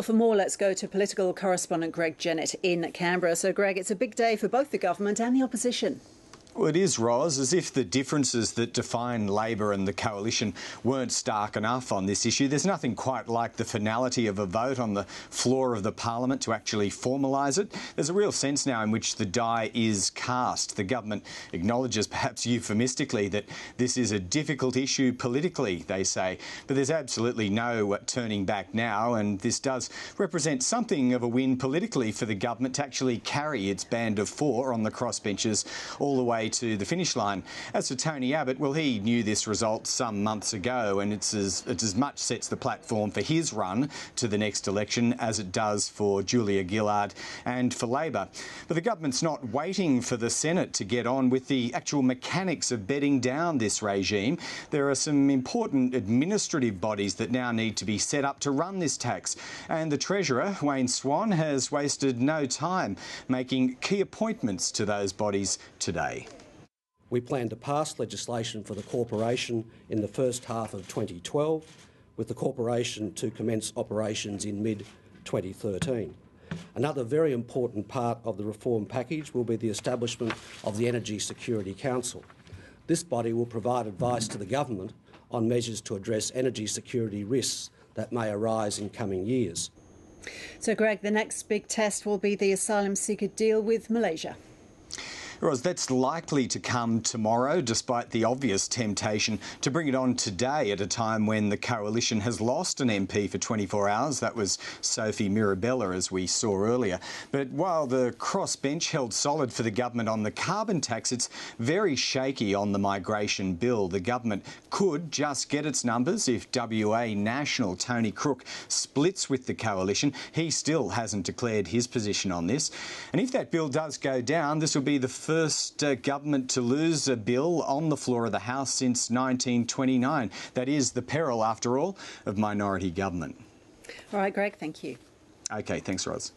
Well, for more, let's go to political correspondent Greg Jennett in Canberra. So, Greg, it's a big day for both the government and the opposition. Well, it is, Ros, as if the differences that define Labor and the coalition weren't stark enough on this issue. There's nothing quite like the finality of a vote on the floor of the Parliament to actually formalise it. There's a real sense now in which the die is cast. The government acknowledges, perhaps euphemistically, that this is a difficult issue politically, they say. But there's absolutely no turning back now, and this does represent something of a win politically for the government to actually carry its band of four on the crossbenches all the way to the finish line. As for Tony Abbott, well, he knew this result some months ago, and it as much sets the platform for his run to the next election as it does for Julia Gillard and for Labor. But the government's not waiting for the Senate to get on with the actual mechanics of bedding down this regime. There are some important administrative bodies that now need to be set up to run this tax, and the Treasurer, Wayne Swan, has wasted no time making key appointments to those bodies today. We plan to pass legislation for the corporation in the first half of 2012, with the corporation to commence operations in mid-2013. Another very important part of the reform package will be the establishment of the Energy Security Council. This body will provide advice to the government on measures to address energy security risks that may arise in coming years. So, Greg, the next big test will be the asylum seeker deal with Malaysia. Ros, that's likely to come tomorrow, despite the obvious temptation to bring it on today at a time when the coalition has lost an MP for 24 hours. That was Sophie Mirabella, as we saw earlier. But while the crossbench held solid for the government on the carbon tax, it's very shaky on the migration bill. The government could just get its numbers if WA National Tony Crook splits with the coalition. He still hasn't declared his position on this. And if that bill does go down, this will be the first government to lose a bill on the floor of the House since 1929. That is the peril, after all, of minority government. All right, Greg, thank you. OK, thanks, Ros.